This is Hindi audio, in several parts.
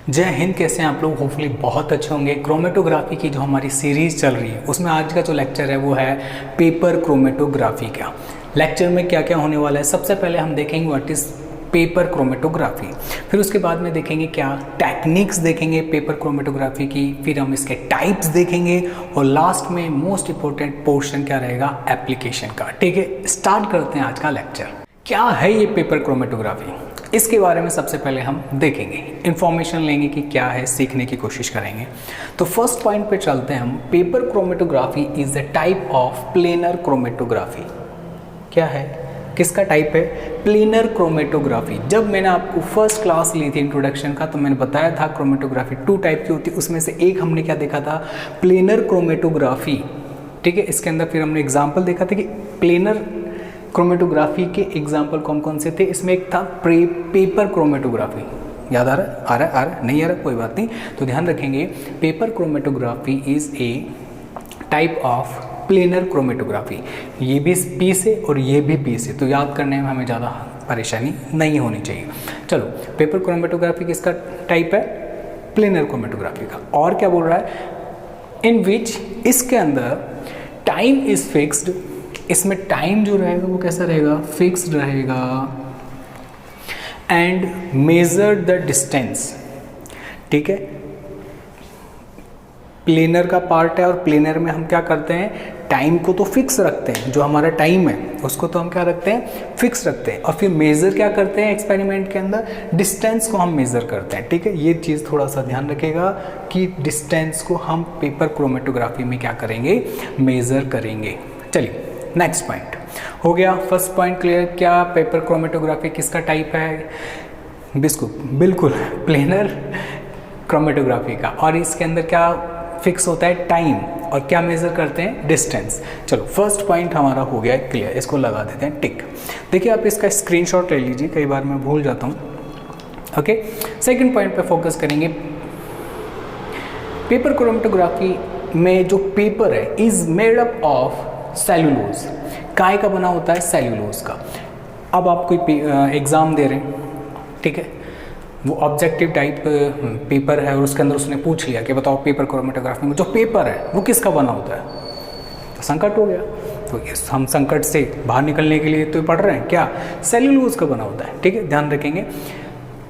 जय हिंद। कैसे हैं आप लोग? होपफुली बहुत अच्छे होंगे। क्रोमेटोग्राफी की जो हमारी सीरीज़ चल रही है उसमें आज का जो लेक्चर है वो है पेपर क्रोमेटोग्राफी का। लेक्चर में क्या क्या होने वाला है, सबसे पहले हम देखेंगे व्हाट इज़ पेपर क्रोमेटोग्राफी, फिर उसके बाद में देखेंगे क्या टेक्निक्स देखेंगे पेपर क्रोमेटोग्राफी की, फिर हम इसके टाइप्स देखेंगे और लास्ट में मोस्ट इंपॉर्टेंट पोर्शन क्या रहेगा, एप्लीकेशन का। ठीक है, स्टार्ट करते हैं आज का लेक्चर। क्या है ये पेपर क्रोमेटोग्राफी, इसके बारे में सबसे पहले हम देखेंगे, इंफॉर्मेशन लेंगे कि क्या है, सीखने की कोशिश करेंगे। तो फर्स्ट पॉइंट पे चलते हैं हम। Paper chromatography is a type of planar chromatography. क्या है, किसका टाइप है? Planar chromatography. जब मैंने आपको फर्स्ट क्लास ली थी इंट्रोडक्शन का तो मैंने बताया था क्रोमेटोग्राफी 2 टाइप की होती है, उसमें से एक हमने क्या देखा था, प्लेनर क्रोमेटोग्राफी। ठीक है, इसके अंदर फिर हमने एग्जाम्पल देखा था कि प्लेनर क्रोमेटोग्राफी के एग्जाम्पल कौन कौन से थे। इसमें एक था पेपर क्रोमेटोग्राफी। याद आ रहा है नहीं आ रहा, कोई बात नहीं, तो ध्यान रखेंगे। Paper chromatography is a type of planar chromatography. ये भी पी से और ये भी पी से, तो याद करने में हमें ज़्यादा परेशानी नहीं होनी चाहिए। चलो, पेपर क्रोमेटोग्राफी किसका टाइप है? प्लेनर क्रोमेटोग्राफी का। और क्या बोल रहा है, इन विच, इसके अंदर टाइम इज फिक्स्ड। इसमें टाइम जो रहेगा वो कैसा रहेगा, फिक्स्ड रहेगा। And measure the distance. ठीक है, प्लेनर का पार्ट है और प्लेनर में हम क्या करते हैं, टाइम को तो फिक्स रखते हैं, जो हमारा टाइम है उसको तो हम क्या रखते हैं, फिक्स रखते हैं। और फिर मेज़र क्या करते हैं एक्सपेरिमेंट के अंदर, डिस्टेंस को हम मेज़र करते हैं। ठीक है, ये चीज़ थोड़ा सा ध्यान रखिएगा कि डिस्टेंस को हम पेपर क्रोमेटोग्राफी में क्या करेंगे, मेज़र करेंगे। चलिए नेक्स्ट पॉइंट हो गया। First point clear. क्या पेपर क्रोमेटोग्राफी किसका टाइप है? बिल्कुल प्लेनर क्रोमेटोग्राफी का। और इसके अंदर क्या फिक्स होता है, टाइम, और क्या मेजर करते हैं, डिस्टेंस। चलो फर्स्ट पॉइंट हमारा हो गया क्लियर, इसको लगा देते हैं टिक। देखिए आप इसका स्क्रीनशॉट ले लीजिए, कई बार मैं भूल जाता हूँ। ओके, सेकंड पॉइंट पे फोकस करेंगे। पेपर क्रोमेटोग्राफी में जो पेपर है is made up of cellulose. काय का बना होता है, सेल्यूलोज का। अब आप कोई एग्ज़ाम दे रहे हैं, ठीक है, वो ऑब्जेक्टिव टाइप पेपर है और उसके अंदर उसने पूछ लिया कि बताओ पेपर क्रोमेटोग्राफी में जो पेपर है वो किसका बना होता है, तो संकट हो गया। तो हम संकट से बाहर निकलने के लिए तो पढ़ रहे हैं क्या, सेल्यूलोज का बना होता है। ठीक है, ध्यान रखेंगे।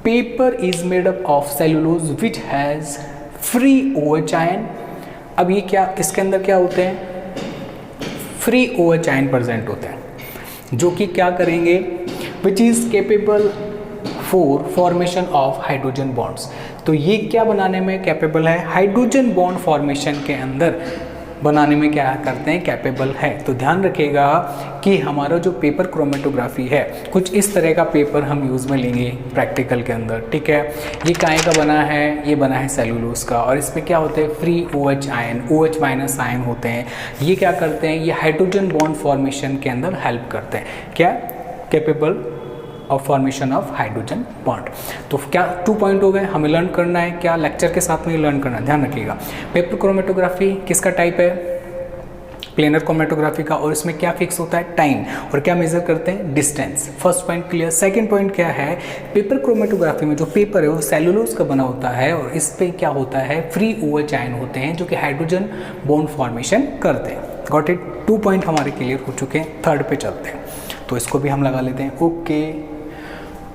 Paper is made up of cellulose which has free OH ion. अब ये क्या, इसके अंदर क्या होते हैं, फ्री OH आयन प्रेजेंट होते हैं, जो कि क्या करेंगे, which is capable for formation of hydrogen bonds. तो ये क्या बनाने में कैपेबल है, हाइड्रोजन बॉन्ड फॉर्मेशन के अंदर बनाने में क्या करते हैं, कैपेबल है। तो ध्यान रखिएगा कि हमारा जो पेपर क्रोमेटोग्राफी है कुछ इस तरह का पेपर हम यूज़ में लेंगे प्रैक्टिकल के अंदर। ठीक है, ये काय का बना है, ये बना है सेलुलोज का, और इसमें क्या होते हैं, free OH ion, OH minus ion होते हैं। ये क्या करते हैं, ये हाइड्रोजन बॉन्ड फॉर्मेशन के अंदर हेल्प करते हैं। क्या, capable of formation of hydrogen bond. तो क्या 2 पॉइंट हो गए, हमें लर्न करना है, क्या लेक्चर के साथ में लर्न करना है, ध्यान रखिएगा। पेपर क्रोमेटोग्राफी किसका टाइप है, प्लेनर क्रोमेटोग्राफी का, और इसमें क्या फिक्स होता है, टाइम, और क्या मेजर करते हैं, distance. First point clear. Second point क्या है, पेपर क्रोमेटोग्राफी में जो पेपर है वो सेलुलोज का बना होता है और इस पे क्या होता है, फ्री OH आयन होते हैं जो कि हाइड्रोजन बॉन्ड फॉर्मेशन करते हैं। गॉट इट, 2 पॉइंट हमारे क्लियर हो चुके हैं। थर्ड पे चलते हैं, तो इसको भी हम लगा लेते हैं। Okay,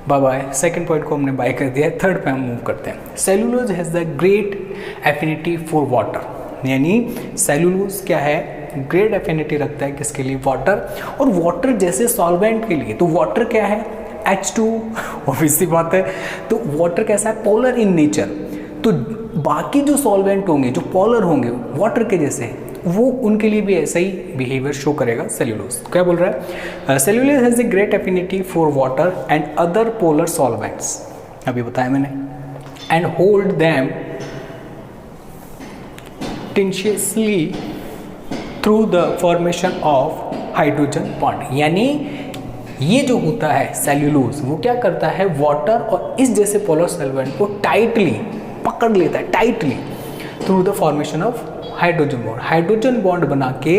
bye bye. Second point को हमने बाय कर दिया है, थर्ड पे हम मूव करते हैं। Cellulose has the great affinity for water. यानी सेलुलोज क्या है, ग्रेट एफिनिटी रखता है किसके लिए, वाटर, और वाटर जैसे सॉल्वेंट के लिए। तो वाटर क्या है, H2, ऑब्वियस सी बात है। तो वाटर कैसा है, पोलर इन नेचर। तो बाकी जो सॉल्वेंट होंगे, जो पोलर होंगे वाटर के जैसे, वो उनके लिए भी ऐसा ही बिहेवियर शो करेगा सेल्यूलोज। क्या बोल रहा है, cellulose has a great affinity for water and other polar solvents, अभी बताया मैंने, and hold them tenaciously through the formation of hydrogen bond. यानी ये जो होता है सेल्यूलोज, वो क्या करता है, वाटर और इस जैसे पोलर सॉल्वेंट को टाइटली पकड़ लेता है, tightly, through the formation of hydrogen bond. Hydrogen bond बना के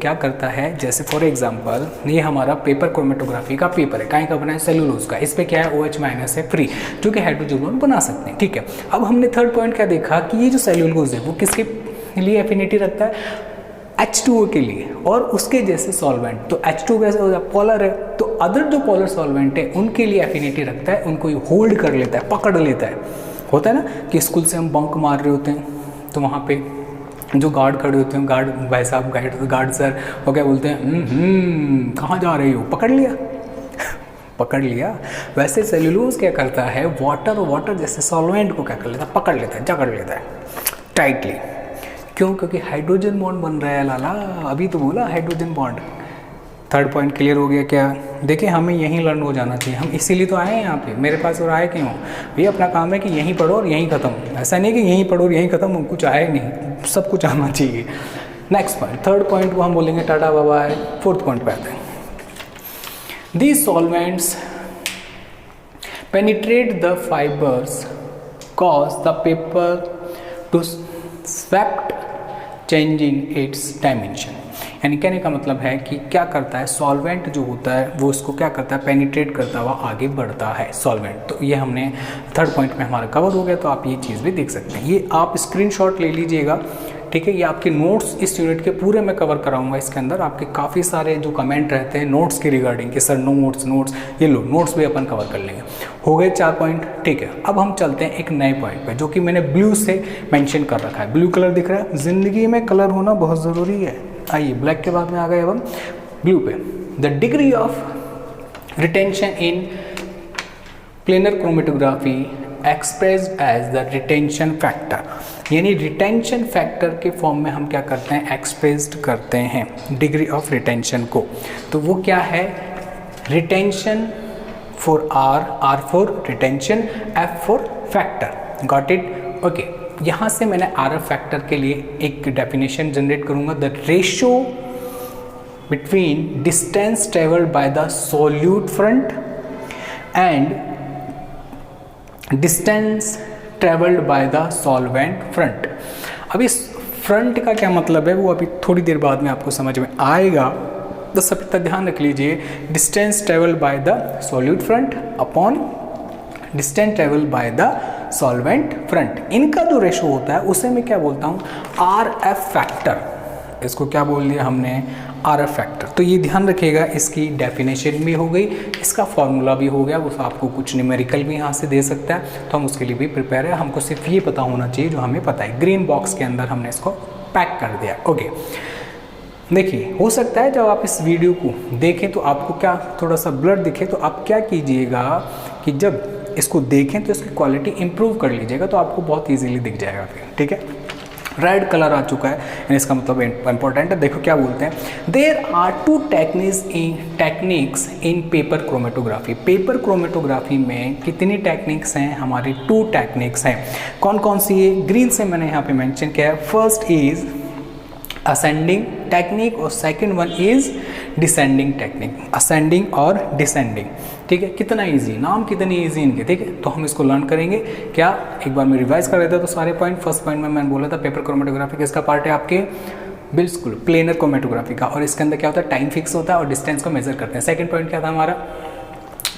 क्या करता है, जैसे फॉर एग्जांपल ये हमारा पेपर क्रोमेटोग्राफी का पेपर है, काहे का बना है, सेलुलोज का, इस पे क्या है OH- है फ्री, जो कि हाइड्रोजन बॉन्ड बना सकते हैं, ठीक है। अब हमने थर्ड पॉइंट क्या देखा कि ये जो सेलुलोज है वो किसके लिए एफिनिटी रखता है, H2O के लिए और उसके जैसे सॉल्वेंट। तो H2O कैसे हो जाए, पोलर है, तो अदर जो पोलर सॉल्वेंट है उनके लिए एफिनिटी रखता है, उनको होल्ड कर लेता है, पकड़ लेता है। होता है ना कि स्कूल से हम बंक मार रहे होते हैं तो वहाँ पे जो गार्ड खड़े होते हैं, गार्ड भाई साहब, गार्ड सर, वो क्या बोलते हैं, कहाँ जा रहे हो, पकड़ लिया पकड़ लिया। वैसे सेलुलोज क्या करता है, वाटर जैसे सॉल्वेंट को क्या कर लेता है, पकड़ लेता है, जकड़ लेता है टाइटली। क्यों, क्योंकि हाइड्रोजन बॉन्ड बन रहा है लाला, अभी तो बोला hydrogen bond. Third point clear हो गया क्या। देखिए हमें यहीं लर्न हो जाना चाहिए, हम इसीलिए तो आए हैं यहाँ पे, मेरे पास और आए क्यों, ये अपना काम है कि यहीं पढ़ो और यहीं ख़त्म, ऐसा नहीं कि यहीं पढ़ो और यहीं ख़त्म, कुछ आए नहीं, सब कुछ आना चाहिए। नेक्स्ट पॉइंट, थर्ड पॉइंट को हम बोलेंगे टाटा बाबा है। फोर्थ पॉइंट पे आते हैं, these solvents penetrate the fibres cause the paper two swept changing it's dimension. यानी कहने का मतलब है कि क्या करता है, सॉल्वेंट जो होता है वो इसको क्या करता है, पेनिट्रेट करता हुआ आगे बढ़ता है सॉल्वेंट। तो ये हमने थर्ड पॉइंट में हमारा कवर हो गया, तो आप ये चीज़ भी देख सकते हैं। ये आप स्क्रीनशॉट ले लीजिएगा, ठीक है। ये आपके नोट्स इस यूनिट के पूरे मैं कवर कराऊंगा, इसके अंदर आपके काफ़ी सारे जो कमेंट रहते हैं नोट्स के रिगार्डिंग कि सर नोट्स, ये लो नोट्स भी अपन कवर कर लेंगे। हो गए 4 पॉइंट, ठीक है। अब हम चलते हैं एक नए पॉइंट पे, जो कि मैंने ब्लू से मेंशन कर रखा है। ब्लू कलर दिख रहा है, ज़िंदगी में कलर होना बहुत ज़रूरी है। आइए ब्लैक के बाद में आ गए अब हम ब्लू पे। The degree of retention in planar chromatography expressed as the retention factor, यानी रिटेंशन फैक्टर के फॉर्म में हम क्या करते हैं, एक्सप्रेस्ड करते हैं डिग्री ऑफ रिटेंशन को। तो वो क्या है, retention for R for retention, F for factor, got it, okay. यहाँ से मैंने आर फैक्टर के लिए एक डेफिनेशन जनरेट करूँगा, the ratio between distance travelled by the solute front and distance travelled by the solvent front. अब इस फ्रंट का क्या मतलब है वो अभी थोड़ी देर बाद में आपको समझ में आएगा, तो सब तक ध्यान रख लीजिए। Distance travelled by the solute front upon distance travelled by the solvent front, इनका जो रेशो होता है उसे मैं क्या बोलता हूँ, आर एफ फैक्टर। इसको क्या बोल दिया हमने, आर एफ फैक्टर। तो ये ध्यान रखिएगा, इसकी डेफिनेशन भी हो गई, इसका फॉर्मूला भी हो गया, वो आपको कुछ न्यूमेरिकल भी यहाँ से दे सकता है, तो हम उसके लिए भी प्रिपेयर है। हमको सिर्फ ये पता होना चाहिए जो हमें पता है। ग्रीन बॉक्स के अंदर हमने इसको पैक कर दिया, ओके। देखिए हो सकता है जब आप इस वीडियो को देखें तो आपको क्या थोड़ा सा ब्लर दिखे, तो आप क्या कीजिएगा कि जब इसको देखें तो इसकी क्वालिटी इंप्रूव कर लीजिएगा, तो आपको बहुत इजीली दिख जाएगा फिर, ठीक है। रेड कलर आ चुका है, यानी इसका मतलब इंपॉर्टेंट है। देखो क्या बोलते हैं, there are 2 techniques in paper chromatography. Paper chromatography में कितनी टेक्निक्स हैं, हमारी 2 टेक्निक्स हैं। कौन कौन सी है, ग्रीन से मैंने यहाँ पे मेंशन किया है। फर्स्ट इज असेंडिंग टेक्निक और second one is descending technique, ascending और डिसेंडिंग, ठीक है। कितना इजी, नाम कितनी इजी इनके, ठीक है। तो हम इसको लर्न करेंगे क्या, एक बार मैं रिवाइज कर देता तो सारे पॉइंट। फर्स्ट पॉइंट में मैंने बोला था पेपर क्रोमेटोग्राफी किसका पार्ट है, आपके बिल्कुल प्लेनर क्रोमेटोग्राफी का, और इसके अंदर क्या होता है, टाइम फिक्स होता है और डिस्टेंस को मेजर करते हैं। सेकंड पॉइंट क्या था हमारा,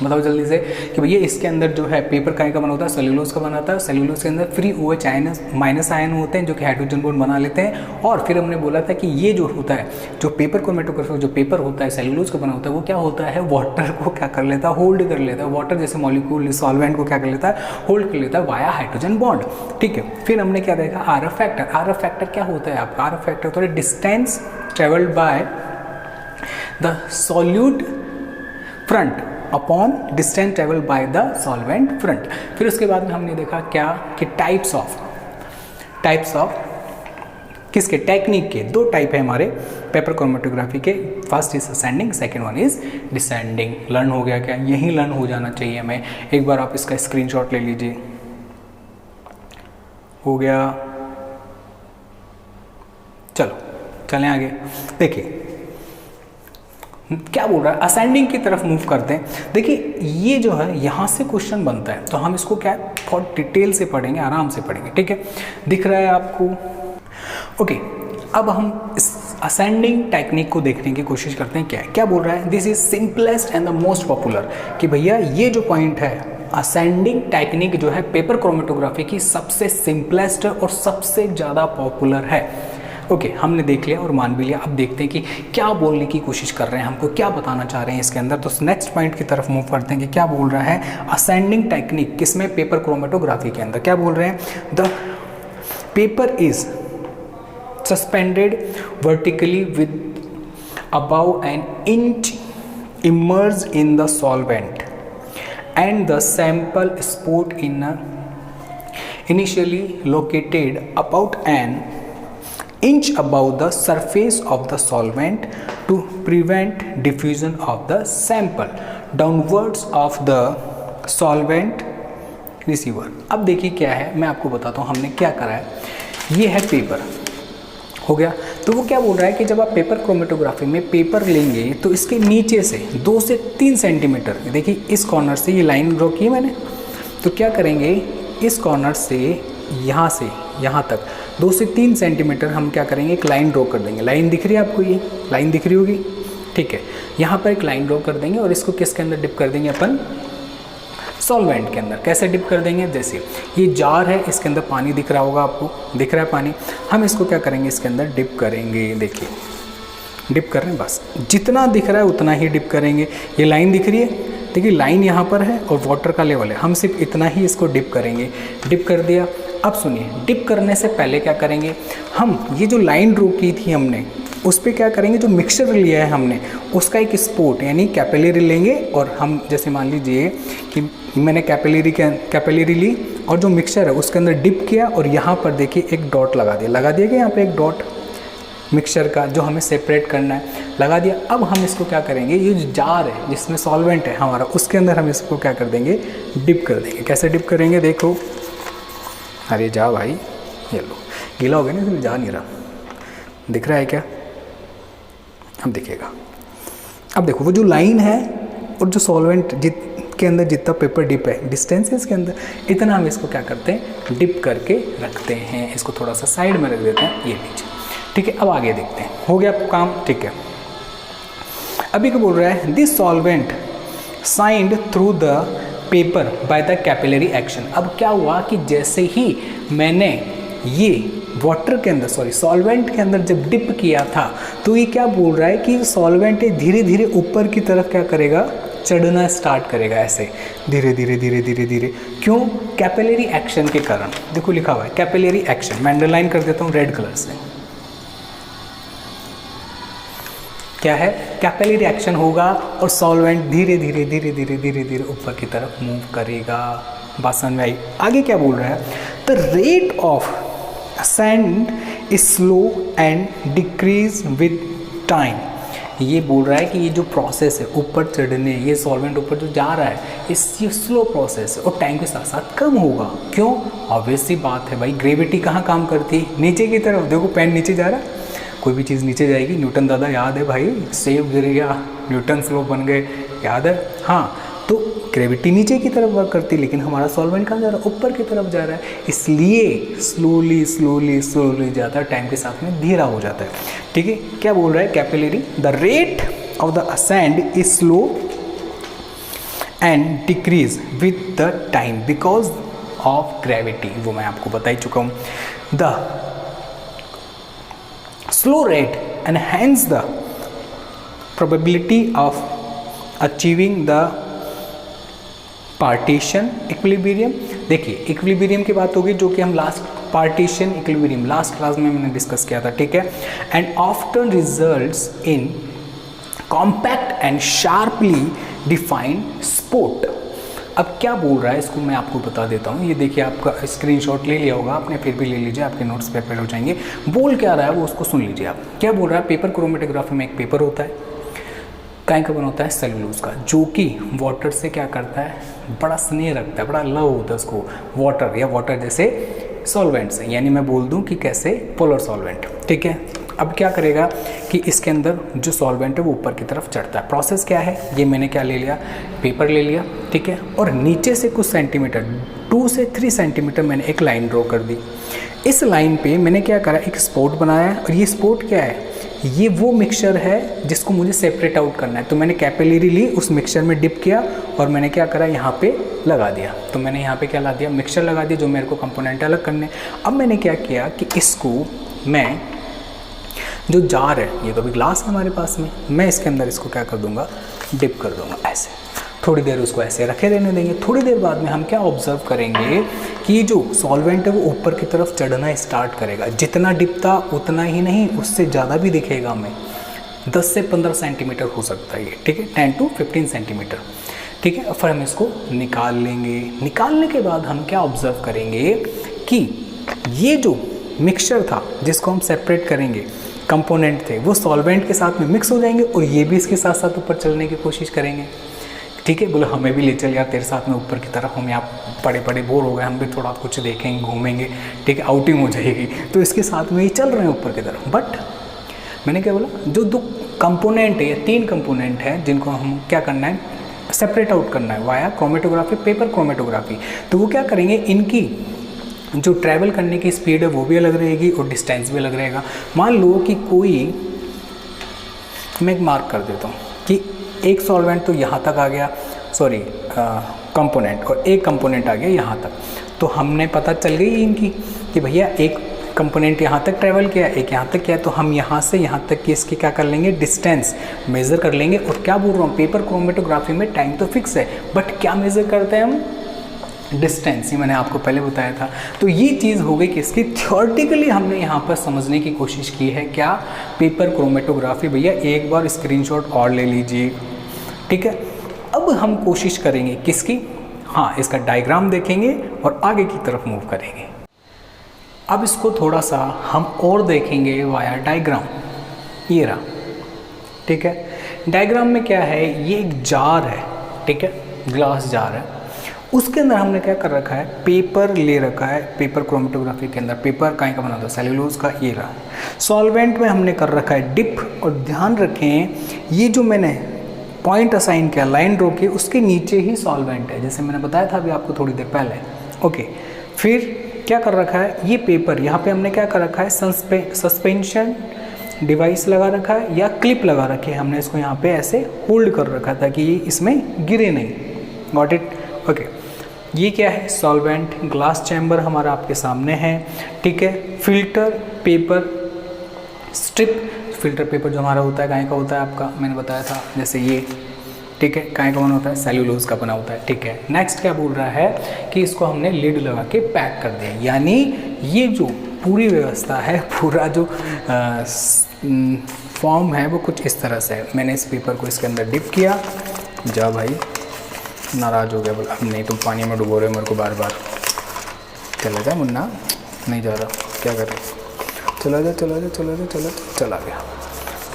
बताओ जल्दी से, कि भैया इसके अंदर जो है पेपर काहे का बना होता है, सेल्यूलोज का बनाता है। सेल्यूलोज के अंदर फ्री OH- माइनस आयन होते हैं जो कि हाइड्रोजन बॉन्ड बना लेते हैं। और फिर हमने बोला था कि ये जो होता है, जो पेपर क्रोमेटोग्राफी जो पेपर होता है सेल्यूलोज का बना होता है, वो क्या होता है, वाटर को क्या कर लेता है, होल्ड कर लेता है। वाटर जैसे मॉलिक्यूल सॉल्वेंट को क्या कर लेता है, होल्ड कर लेता है वाया हाइड्रोजन बॉन्ड, ठीक है। फिर हमने क्या देखा, R F factor. R F factor क्या होता है आपका, आर एफ फैक्टर होता है distance travelled by the solute front upon distance travel by the solvent front. फिर उसके बाद में हमने देखा क्या कि टाइप्स ऑफ किसके, टेक्निक के 2 टाइप है हमारे पेपर क्रोमेटोग्राफी के। First is ascending, second one is descending. Learn हो गया क्या, यही लर्न हो जाना चाहिए हमें। एक बार आप इसका स्क्रीनशॉट ले लीजिए, हो गया। चलो चलें आगे, देखिए क्या बोल रहा है, असेंडिंग की तरफ मूव करते हैं। देखिए ये जो है यहाँ से क्वेश्चन बनता है, तो हम इसको क्या है बहुत डिटेल से पढ़ेंगे, आराम से पढ़ेंगे, ठीक है। दिख रहा है आपको, ओके। अब हम असेंडिंग टेक्निक को देखने की कोशिश करते हैं। क्या बोल रहा है, this is simplest and the most popular, कि भैया ये जो पॉइंट है, असेंडिंग टेक्निक जो है पेपर क्रोमेटोग्राफी की सबसे सिंपलेस्ट और सबसे ज़्यादा पॉपुलर है। ओके, हमने देख लिया और मान भी लिया। अब देखते हैं कि क्या बोलने की कोशिश कर रहे हैं, हमको क्या बताना चाह रहे हैं इसके अंदर। तो नेक्स्ट पॉइंट की तरफ मूव करते हैं कि क्या बोल रहा है असेंडिंग टेक्निक किसमें, पेपर क्रोमेटोग्राफी के अंदर। क्या बोल रहे हैं, the paper is suspended vertically with about an inch immersed in the solvent and the sample spot initially located about an inch above the surface of the solvent to prevent diffusion of the sample downwards of the solvent receiver। अब देखिए क्या है, मैं आपको बताता हूँ हमने क्या करा है। ये है पेपर, हो गया। तो वो क्या बोल रहा है कि जब आप पेपर क्रोमेटोग्राफी में पेपर लेंगे तो इसके नीचे से 2 से 3 सेंटीमीटर, देखिए इस कॉर्नर से ये लाइन ड्रॉ की है मैंने, तो क्या करेंगे इस कॉर्नर से यहाँ तक 2 से 3 सेंटीमीटर हम क्या करेंगे, एक लाइन ड्रॉ कर देंगे। लाइन दिख रही है आपको, ये लाइन दिख रही होगी, ठीक है। यहाँ पर एक लाइन ड्रॉ कर देंगे और इसको किसके अंदर डिप कर देंगे अपन, सॉल्वेंट के अंदर। कैसे डिप कर देंगे, जैसे ये जार है, इसके अंदर पानी दिख रहा होगा आपको, दिख रहा है पानी, हम इसको क्या करेंगे इसके अंदर डिप करेंगे। देखिए डिप कर रहे हैं, बस जितना दिख रहा है उतना ही डिप करेंगे। ये लाइन दिख रही है, देखिए लाइन यहाँ पर है और वाटर का लेवल है, हम सिर्फ इतना ही इसको डिप करेंगे। डिप कर दिया। अब सुनिए, डिप करने से पहले क्या करेंगे, हम ये जो लाइन ड्रॉ की थी हमने उस पर क्या करेंगे, जो मिक्सचर लिया है हमने उसका एक स्पॉट यानी कैपिलरी लेंगे, और हम जैसे मान लीजिए कि मैंने कैपिलरी ली और जो मिक्सचर है उसके अंदर डिप किया और यहाँ पर देखिए एक डॉट लगा दिया कि यहाँ पे एक डॉट मिक्सचर का जो हमें सेपरेट करना है, लगा दिया। अब हम इसको क्या करेंगे, ये जो जार है जिसमें सॉल्वेंट है हमारा, उसके अंदर हम इसको क्या कर देंगे, डिप कर देंगे। कैसे डिप करेंगे, देखो, अरे जा भाई, ये लो, गीला हो गया ना इसलिए जा नहीं रहा, दिख रहा है क्या, अब दिखेगा। अब देखो वो जो लाइन है और जो सॉल्वेंट के अंदर जितना पेपर डिप है, डिस्टेंस है इसके अंदर, इतना हम इसको क्या करते हैं, डिप करके रखते हैं। इसको थोड़ा सा साइड में रख देते हैं, ये नीचे, ठीक है। अब आगे देखते हैं, हो गया काम, ठीक है। अभी क्या बोल रहा है, this solvent signed through the paper by the capillary action. अब क्या हुआ कि जैसे ही मैंने ये वाटर के अंदर सॉल्वेंट के अंदर जब डिप किया था, तो ये क्या बोल रहा है कि सॉल्वेंट धीरे धीरे ऊपर की तरफ क्या करेगा, चढ़ना स्टार्ट करेगा, ऐसे धीरे धीरे धीरे धीरे धीरे। क्यों, कैपिलरी एक्शन के कारण। देखो लिखा हुआ है कैपिलरी एक्शन, मैं अंडरलाइन कर देता हूँ रेड कलर से। क्या है, कैपिलरी एक्शन होगा और सॉल्वेंट धीरे धीरे धीरे धीरे धीरे धीरे ऊपर की तरफ मूव करेगा। बात समझ में आई। आगे क्या बोल रहा है, the rate of ascend is slow and decrease with time। ये बोल रहा है कि ये जो प्रोसेस है ऊपर चढ़ने, ये सॉल्वेंट ऊपर जो जा रहा है, ये स्लो प्रोसेस है और टाइम के साथ साथ कम होगा। क्यों, ऑब्वियस सी बात है भाई, ग्रेविटी कहाँ काम करती है, नीचे की तरफ। देखो पेन नीचे जा रहा है, कोई भी चीज़ नीचे जाएगी। न्यूटन दादा याद है भाई, सेब गिर गया, न्यूटन स्लो बन गए, याद है। हाँ, तो ग्रेविटी नीचे की तरफ वर्क करती है, लेकिन हमारा सॉल्वेंट कहाँ जा रहा है, ऊपर की तरफ जा रहा है, इसलिए स्लोली स्लोली स्लोली जाता है, टाइम के साथ में धीरा हो जाता है, ठीक है। क्या बोल रहा है, capillary the rate of the ascend is slow and decrease with the time because of gravity. वो मैं आपको बता ही चुका हूँ। The slow rate enhance the probability of achieving the partition equilibrium. देखिए इक्विलिब्रियम की बात होगी, जो कि हम last partition equilibrium last class में मैंने डिस्कस किया था, ठीक है। And often results in compact and sharply defined spot. अब क्या बोल रहा है, इसको मैं आपको बता देता हूँ। ये देखिए, आपका स्क्रीनशॉट ले लिया होगा आपने, फिर भी ले लीजिए, आपके नोट्स प्रिपेयर हो जाएंगे। बोल क्या रहा है वो उसको सुन लीजिए आप। क्या बोल रहा है, पेपर क्रोमेटोग्राफी में एक पेपर होता है, काय का बना होता है, सेलुलोज का, जो कि वाटर से क्या करता है, बड़ा स्नेह रखता है, बड़ा लव होता है उसको वाटर, या वाटर जैसे सॉल्वेंट से, यानी मैं बोल दूं कि कैसे, पोलर सॉल्वेंट, ठीक है। अब क्या करेगा कि इसके अंदर जो सॉल्वेंट है वो ऊपर की तरफ चढ़ता है। प्रोसेस क्या है, ये मैंने क्या ले लिया, पेपर ले लिया, ठीक है, और नीचे से कुछ सेंटीमीटर 2 से 3 सेंटीमीटर मैंने एक लाइन ड्रॉ कर दी। इस लाइन पे मैंने क्या करा, एक स्पॉट बनाया है, और ये स्पॉट क्या है, ये वो मिक्सचर है जिसको मुझे सेपरेट आउट करना है। तो मैंने कैपिलरी ली, उस मिक्सचर में डिप किया और मैंने क्या करा, यहाँ पे लगा दिया। तो मैंने यहाँ पे क्या ला दिया, मिक्सचर लगा दिया, जो मेरे को कंपोनेंट अलग करने। अब मैंने क्या किया कि इसको मैं, जो जार है, ये तो अभी ग्लास है हमारे पास में, मैं इसके अंदर इसको क्या कर दूंगा, डिप कर दूंगा ऐसे। थोड़ी देर उसको ऐसे रखे रहने देंगे। थोड़ी देर बाद में हम क्या ऑब्जर्व करेंगे कि जो सॉल्वेंट है वो ऊपर की तरफ चढ़ना स्टार्ट करेगा। जितना डिप था उतना ही नहीं, उससे ज़्यादा भी दिखेगा हमें। 10 से 15 सेंटीमीटर हो सकता है ये, ठीक है, 10 to 15 सेंटीमीटर, ठीक है। फिर हम इसको निकाल लेंगे। निकालने के बाद हम क्या ऑब्जर्व करेंगे कि ये जो मिक्सचर था जिसको हम सेपरेट करेंगे, कंपोनेंट थे, वो सॉल्वेंट के साथ में मिक्स हो जाएंगे और ये भी इसके साथ साथ ऊपर चलने की कोशिश करेंगे, ठीक है। बोले हमें भी ले चल यार तेरे साथ में ऊपर की तरफ, हम यहाँ पड़े पड़े बोर हो गए, हम भी थोड़ा कुछ देखेंगे, घूमेंगे, ठीक है, आउटिंग हो जाएगी। तो इसके साथ में ये चल रहे हैं ऊपर की तरफ। बट मैंने क्या बोला, जो 2 कंपोनेंट है या 3 कंपोनेंट है जिनको हम क्या करना है, सेपरेट आउट करना है वाया क्रोमेटोग्राफी, पेपर क्रोमेटोग्राफी। तो वो क्या करेंगे, इनकी जो ट्रैवल करने की स्पीड है वो भी अलग रहेगी और डिस्टेंस भी अलग रहेगा। मान लो कि कोई, मैं एक मार्क कर देता हूँ कि एक सॉल्वेंट तो यहाँ तक आ गया, सॉरी कंपोनेंट, और एक कंपोनेंट आ गया यहाँ तक। तो हमने पता चल गई इनकी कि भैया एक कंपोनेंट यहाँ तक ट्रैवल किया, एक यहाँ तक किया। तो हम यहाँ से यहाँ तक की इसकी क्या कर लेंगे, डिस्टेंस मेज़र कर लेंगे। और क्या बोल रहा हूँ, पेपर क्रोमेटोग्राफी में टाइम तो फिक्स है, बट क्या मेज़र करते हैं हम, डिस्टेंस। ही मैंने आपको पहले बताया था। तो ये चीज़ हो गई कि इसकी थ्योरेटिकली हमने यहाँ पर समझने की कोशिश की है, क्या, पेपर क्रोमेटोग्राफी। भैया एक बार स्क्रीनशॉट और ले लीजिए, ठीक है। अब हम कोशिश करेंगे किसकी, हाँ, इसका डायग्राम देखेंगे और आगे की तरफ मूव करेंगे। अब इसको थोड़ा सा हम और देखेंगे वाया डायग्राम। ये रहा, ठीक है। डायग्राम में क्या है, ये एक जार है, ठीक है, ग्लास जार है। उसके अंदर हमने क्या कर रखा है, पेपर ले रखा है। पेपर क्रोमेटोग्राफी के अंदर पेपर काहे का बना था, सेल्यूलोज का। ये रहा सॉल्वेंट में हमने कर रखा है डिप। और ध्यान रखें, ये जो मैंने पॉइंट असाइन किया, लाइन ड्रॉ की, उसके नीचे ही सॉल्वेंट है, जैसे मैंने बताया था अभी आपको थोड़ी देर पहले। ओके, फिर क्या कर रखा है, ये पेपर, यहाँ पे हमने क्या कर रखा है, सस्पेंशन डिवाइस लगा रखा है या क्लिप लगा रखी है। हमने इसको यहाँ पे ऐसे होल्ड कर रखा था कि ये इसमें गिरे नहीं। Got it, okay. ये क्या है, सॉल्वेंट ग्लास चैम्बर हमारा आपके सामने है, ठीक है। Filter paper strip, filter paper जो हमारा होता है काहे का होता है आपका, मैंने बताया था, जैसे ये, ठीक है, काहे का बना होता है, सेल्यूलोज का बना होता है, ठीक है। नेक्स्ट क्या बोल रहा है कि इसको हमने लिड लगा के पैक कर दिया। यानी ये जो पूरी व्यवस्था है, पूरा जो फॉर्म है वो कुछ इस तरह से है। मैंने इस पेपर को इसके अंदर डिप किया। जा भाई, नाराज़ हो गया, बोला अब नहीं, तुम पानी में डुबो रहे हो मेरे को बार बार। चला जा मुन्ना, नहीं जा रहा, क्या कर रहे, चला जा चला जा चला जा चला, चला गया।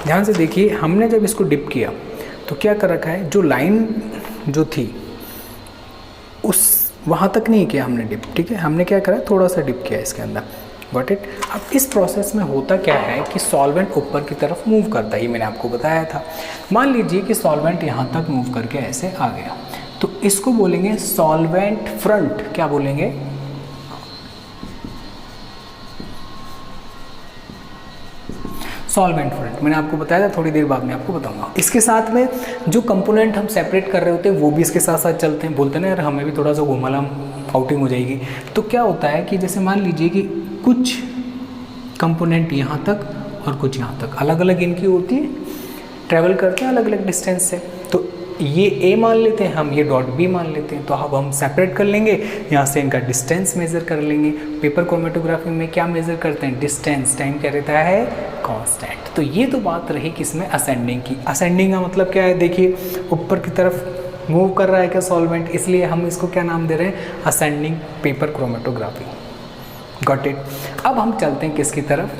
ध्यान से देखिए, हमने जब इसको डिप किया तो क्या कर रखा है, जो लाइन जो थी उस वहाँ तक नहीं किया हमने डिप, ठीक है। हमने क्या करा, थोड़ा सा डिप किया इसके अंदर। Got it. अब इस प्रोसेस में होता क्या है कि सॉल्वेंट ऊपर की तरफ मूव करता है, ये मैंने आपको बताया था। मान लीजिए कि सॉल्वेंट यहाँ तक मूव करके ऐसे आ गया, तो इसको बोलेंगे सॉल्वेंट फ्रंट। क्या बोलेंगे, सॉल्वेंट फ्रंट। मैंने आपको बताया था, थोड़ी देर बाद में आपको बताऊंगा। इसके साथ में जो कंपोनेंट हम सेपरेट कर रहे होते हैं वो भी इसके साथ साथ चलते हैं। बोलते हैं ना यार, हमें भी थोड़ा सा घुमाला आउटिंग हो जाएगी। तो क्या होता है कि जैसे मान लीजिए कि कुछ कंपोनेंट यहाँ तक और कुछ यहाँ तक अलग अलग इनकी होती है, ट्रैवल करते हैं अलग अलग डिस्टेंस से। तो ये ए मान लेते हैं हम, ये डॉट बी मान लेते हैं। तो अब हम सेपरेट कर लेंगे, यहाँ से इनका डिस्टेंस मेज़र कर लेंगे। पेपर क्रोमेटोग्राफी में क्या मेज़र करते हैं, डिस्टेंस। टाइम क्या रहता है, कांस्टेंट। तो ये तो बात रही किसमें, असेंडिंग की। असेंडिंग का मतलब क्या है, देखिए ऊपर की तरफ मूव कर रहा है क्या सॉल्वेंट, इसलिए हम इसको क्या नाम दे रहे हैं, ascending paper chromatography. Got it. अब हम चलते हैं किसकी तरफ,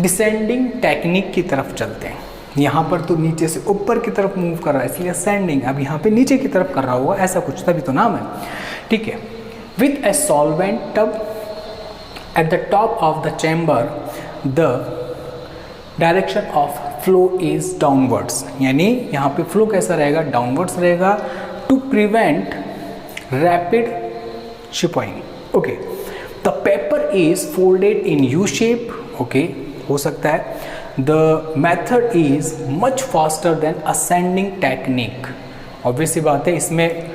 डिसेंडिंग टेक्निक की तरफ चलते हैं। यहाँ पर तो नीचे से ऊपर की तरफ मूव कर रहा है, इसलिए असेंडिंग। अब यहाँ पे नीचे की तरफ कर रहा होगा, ऐसा कुछ, तभी तो नाम है, ठीक है। With a solvent tub at the top of the chamber, the direction of flow is downwards. यानी यहाँ पे फ्लो कैसा रहेगा, डाउनवर्ड्स रहेगा। To prevent rapid siphoning, okay. The paper is folded in U shape, okay, हो सकता है। The method is much faster than ascending technique, obvious सी बात है, इसमें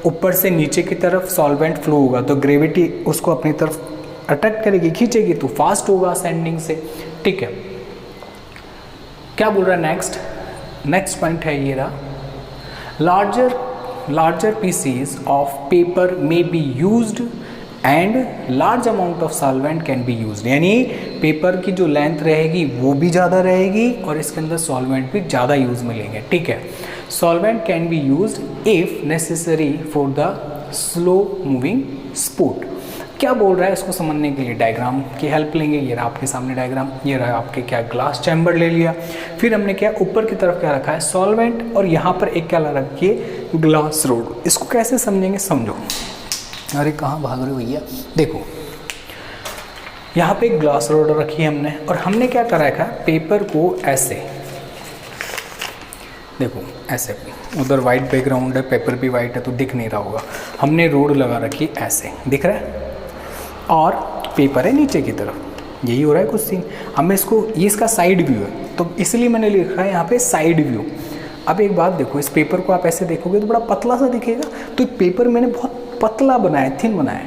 ऊपर से नीचे की तरफ सॉल्वेंट फ्लो होगा तो ग्रेविटी उसको अपनी तरफ अट्रैक्ट करेगी, खींचेगी, तो फास्ट होगा असेंडिंग से, ठीक है। क्या बोल रहा है नेक्स्ट पॉइंट है ये रहा, larger pieces of paper may be used and large amount of solvent can be used, यानी पेपर की जो लेंथ रहेगी वो भी ज़्यादा रहेगी और इसके अंदर सॉल्वेंट भी ज़्यादा यूज़ मिलेंगे, ठीक है। Solvent can be used if necessary for the slow moving sport. क्या बोल रहा है इसको समझने के लिए डायग्राम की हेल्प लेंगे। ये रहा आपके सामने डायग्राम, ये रहा आपके क्या ग्लास चैम्बर ले लिया, फिर हमने क्या ऊपर की तरफ क्या रखा है सॉल्वेंट, और यहाँ पर एक क्या रखी है ग्लास रोड। इसको कैसे समझेंगे, समझो। अरे कहाँ भाग रहे हो भैया, देखो यहाँ पे एक ग्लास रोड रखी है हमने, और हमने क्या कर रखा है पेपर को ऐसे, देखो ऐसे, उधर वाइट बैकग्राउंड है, पेपर भी वाइट है तो दिख नहीं रहा होगा, हमने रोड लगा रखी ऐसे, दिख रहा है, और पेपर है नीचे की तरफ, यही हो रहा है कुछ सीन। अब मैं इसको, ये इसका साइड व्यू है तो इसलिए मैंने लिखा है यहाँ पे साइड व्यू। अब एक बात देखो, इस पेपर को आप ऐसे देखोगे तो बड़ा पतला सा दिखेगा, तो पेपर मैंने बहुत पतला बनाया, थिन बनाया।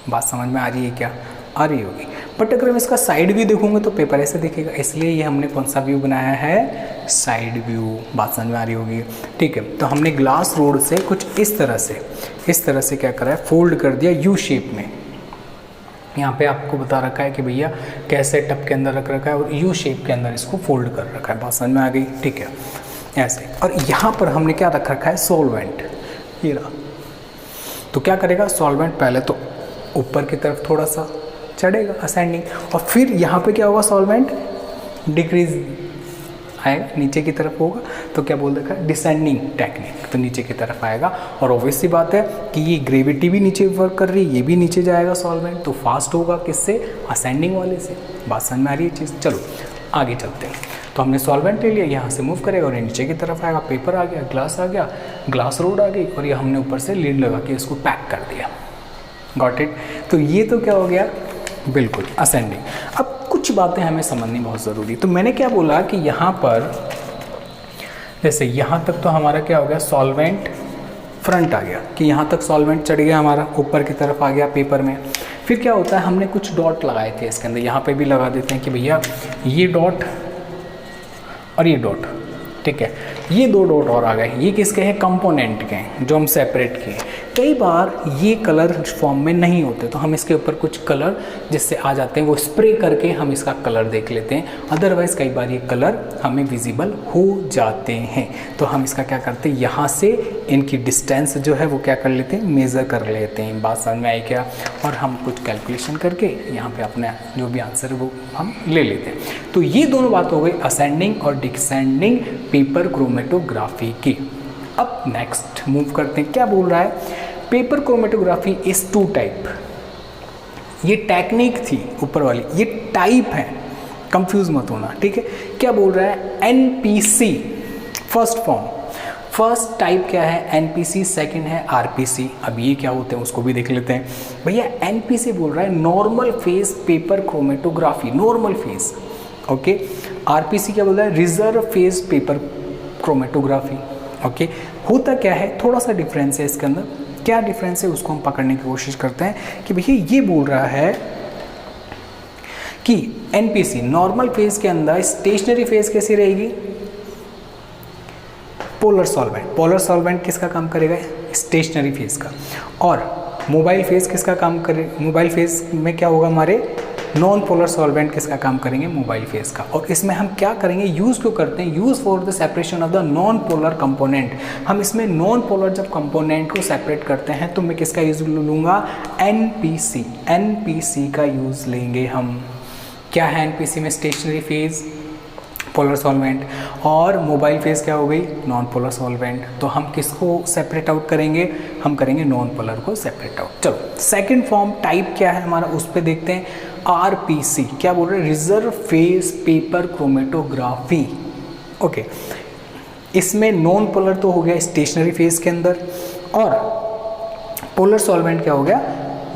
बात समझ में आ रही है क्या, आ रही होगी। बट अगर मैं इसका साइड व्यू देखूंगा तो पेपर ऐसे दिखेगा, इसलिए ये हमने कौन सा व्यू बनाया है, साइड व्यू। बात समझ में आ रही होगी, ठीक है। तो हमने ग्लास रोड से कुछ इस तरह से क्या करा है, फोल्ड कर दिया यू शेप में। यहाँ पे आपको बता रखा है कि भैया कैसे टप के अंदर रख रखा है और यू शेप के अंदर इसको फोल्ड कर रखा है। बात समझ में आ गई, ठीक है, ऐसे। और यहाँ पर हमने क्या रख रखा है सॉल्वेंट, ये रहा। तो क्या करेगा सॉल्वेंट, पहले तो ऊपर की तरफ थोड़ा सा चढ़ेगा असेंडिंग, और फिर यहाँ पे क्या होगा सॉल्वेंट डिक्रीज आएगा, नीचे की तरफ होगा, तो क्या बोल रखा है डिसेंडिंग टेक्निक, तो नीचे की तरफ आएगा। और ऑब्वियस सी बात है कि ये ग्रेविटी भी नीचे वर्क कर रही है, ये भी नीचे जाएगा सॉल्वेंट, तो फास्ट होगा किससे, असेंडिंग वाले से। बात समझ में आ रही है चीज़। चलो आगे चलते हैं। तो हमने सॉल्वेंट ले लिया, यहाँ से मूव करेगा और ये नीचे की तरफ आएगा, पेपर आ गया, ग्लास आ गया, ग्लास रोड आ गई, और ये हमने ऊपर से लीड लगा के इसको पैक कर दिया। Got it. तो ये तो क्या हो गया, बिल्कुल असेंडिंग। अब कुछ बातें हमें समझनी बहुत ज़रूरी। तो मैंने क्या बोला कि यहाँ पर जैसे यहाँ तक तो हमारा क्या हो गया सॉल्वेंट फ्रंट आ गया, कि यहाँ तक सॉल्वेंट चढ़ गया हमारा, ऊपर की तरफ आ गया पेपर में। फिर क्या होता है, हमने कुछ डॉट लगाए थे इसके अंदर, यहाँ पे भी लगा देते हैं कि भैया ये डॉट और ये डॉट, ठीक है। ये दो डॉट और आ गए, ये किसके हैं, कंपोनेंट के हैं जो हम सेपरेट किए। कई बार ये कलर फॉर्म में नहीं होते तो हम इसके ऊपर कुछ कलर जिससे आ जाते हैं वो स्प्रे करके हम इसका कलर देख लेते हैं, अदरवाइज़ कई बार ये कलर हमें विजिबल हो जाते हैं। तो हम इसका क्या करते हैं, यहाँ से इनकी डिस्टेंस जो है वो क्या कर लेते हैं, मेज़र कर लेते हैं। बात समझ में आई क्या, और हम कुछ कैलकुलेशन करके यहाँ पे अपने जो भी आंसर है वो हम ले लेते हैं। तो ये दोनों बात हो गई असेंडिंग और डिसेंडिंग पेपर क्रोमेटोग्राफी की। अब नेक्स्ट मूव करते हैं, क्या बोल रहा है, paper chromatography is two type. ये टेक्निक थी ऊपर वाली, ये टाइप है, कंफ्यूज मत होना, ठीक है। क्या बोल रहा है, NPC first form, first type क्या है एनपीसी, सेकंड है आरपीसी। अब ये क्या होते हैं उसको भी देख लेते हैं। भैया एनपीसी बोल रहा है normal phase paper chromatography, normal phase, okay. RPC क्या बोल रहा है, reserve phase paper chromatography, okay. होता क्या है, थोड़ा सा डिफरेंस है इसके अंदर। क्या डिफरेंस है उसको हम पकड़ने की कोशिश करते हैं कि भैया ये बोल रहा है कि एनपीसी नॉर्मल फेज के अंदर स्टेशनरी फेज कैसी रहेगी, पोलर सॉल्वेंट। पोलर सॉल्वेंट किसका काम करेगा, स्टेशनरी फेज का। और मोबाइल फेज किसका काम करे, मोबाइल फेज में क्या होगा हमारे, नॉन पोलर सॉल्वेंट किसका काम करेंगे, मोबाइल फेज का। और इसमें हम क्या करेंगे, यूज़ क्यों करते हैं, use for the separation of the non polar component. हम इसमें नॉन पोलर जब कंपोनेंट को सेपरेट करते हैं तो मैं किसका यूज़ लूँगा, एनपीसी, एनपीसी का यूज़ लेंगे हम। क्या है एनपीसी में, स्टेशनरी फेज पोलर सॉल्वेंट, और मोबाइल फेज क्या हो गई, नॉन पोलर सॉल्वेंट। तो हम किसको सेपरेट आउट करेंगे, हम करेंगे नॉन पोलर को सेपरेट आउट। चलो सेकंड फॉर्म टाइप क्या है हमारा, उस पर देखते हैं। आरपीसी क्या बोल रहे हैं, reserve phase paper chromatography, okay. इसमें नॉन पोलर तो हो गया स्टेशनरी फेज के अंदर, और पोलर सॉल्वेंट क्या हो गया,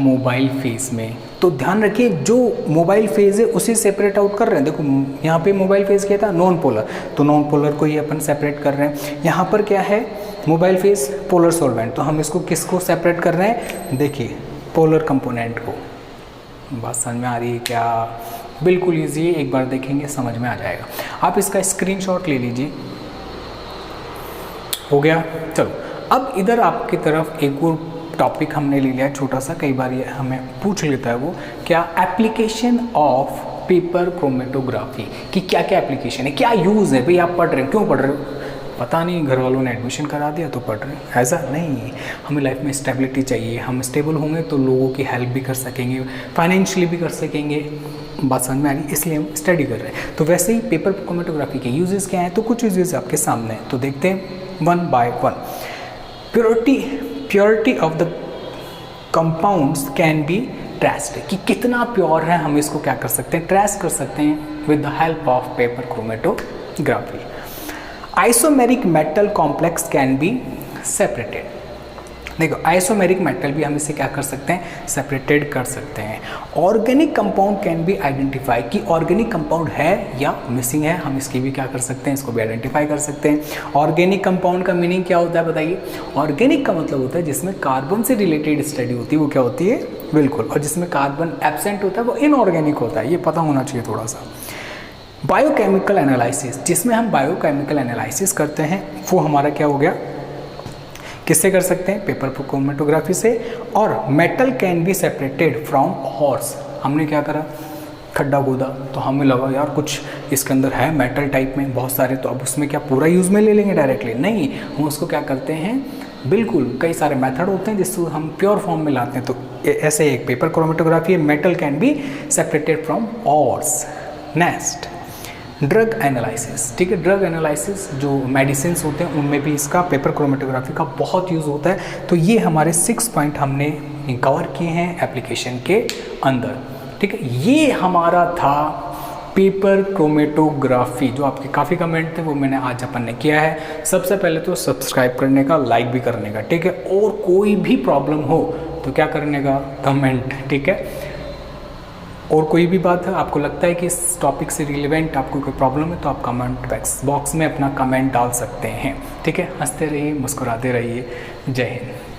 मोबाइल फेज में। तो ध्यान रखिए जो मोबाइल फेज है उसी सेपरेट आउट कर रहे हैं। देखो यहाँ पे मोबाइल फेज क्या था, नॉन पोलर, तो नॉन पोलर को ही अपन सेपरेट कर रहे हैं। यहाँ पर क्या है, मोबाइल फेज पोलर सॉल्वेंट, तो हम इसको किसको सेपरेट कर रहे हैं, देखिए पोलर कंपोनेंट को। बात समझ में आ रही है क्या? बिल्कुल ईजी है, एक बार देखेंगे समझ में आ जाएगा। आप इसका स्क्रीनशॉट ले लीजिए। हो गया। चलो अब इधर आपकी तरफ एक और टॉपिक हमने ले लिया छोटा सा, कई बार ये हमें पूछ लेता है वो, क्या एप्लीकेशन ऑफ पेपर क्रोमेटोग्राफी की क्या क्या एप्लीकेशन है, क्या यूज़ है। भाई आप पढ़ रहे हो, क्यों पढ़ रहे हो, पता नहीं घर वालों ने एडमिशन करा दिया तो पढ़ रहे हैं, ऐसा नहीं। हमें लाइफ में स्टेबिलिटी चाहिए, हम स्टेबल होंगे तो लोगों की हेल्प भी कर सकेंगे, फाइनेंशियली भी कर सकेंगे। बात समझ में आ रही, इसलिए हम स्टडी कर रहे हैं। तो वैसे ही पेपर क्रोमेटोग्राफी के यूजेस क्या हैं, तो कुछ यूजेस आपके सामने हैं, तो देखते हैं one by one. Purity of the compounds can be traced, कि कितना प्योर है हम इसको क्या कर सकते हैं, ट्रेस कर सकते हैं with the help of paper chromatography. Isomeric metal complex can be separated. देखो आइसोमेरिक मेटल भी हम इसे क्या कर सकते हैं, सेपरेटेड कर सकते हैं। Organic compound can be identify, कि ऑर्गेनिक कंपाउंड है या मिसिंग है, हम इसकी भी क्या कर सकते हैं, इसको भी आइडेंटिफाई कर सकते हैं। ऑर्गेनिक कंपाउंड का मीनिंग क्या होता है बताइए। ऑर्गेनिक का मतलब होता है जिसमें कार्बन से रिलेटेड स्टडी होती है, वो क्या होती है, बिल्कुल। और जिसमें कार्बन एब्सेंट होता है वो इनऑर्गेनिक होता है, ये पता होना चाहिए थोड़ा सा। बायोकेमिकल एनालिसिस, जिसमें हम बायोकेमिकल एनालिसिस करते हैं, वो हमारा क्या हो गया, किससे कर सकते हैं, पेपर क्रोमेटोग्राफी से। और metal can be separated from horse, हमने क्या करा, खड्डा खोदा, तो हमें लगा यार कुछ इसके अंदर है मेटल टाइप में बहुत सारे, तो अब उसमें क्या पूरा यूज़ में ले लेंगे डायरेक्टली, नहीं। हम उसको क्या करते हैं, बिल्कुल कई सारे मेथड होते हैं जिसको हम प्योर फॉर्म में लाते हैं। तो ऐसे एक पेपर क्रोमेटोग्राफी है, metal can be separated from horse. Next drug analysis, ठीक है। ड्रग एनालिसिस जो मेडिसिन होते हैं उनमें भी इसका पेपर क्रोमेटोग्राफी का बहुत यूज़ होता है। तो ये हमारे 6 पॉइंट हमने कवर किए हैं एप्लीकेशन के अंदर, ठीक है। ये हमारा था पेपर क्रोमेटोग्राफी। जो आपके काफ़ी कमेंट थे वो मैंने आज अपन ने किया है। सबसे पहले तो सब्सक्राइब करने का, लाइक भी करने का, ठीक है। और कोई भी प्रॉब्लम हो तो क्या करने का, कमेंट, ठीक है। और कोई भी बात है आपको लगता है कि इस टॉपिक से रिलेवेंट आपको कोई प्रॉब्लम है तो आप कमेंट बॉक्स में अपना कमेंट डाल सकते हैं, ठीक है। हंसते रहिए, मुस्कुराते रहिए। जय हिंद।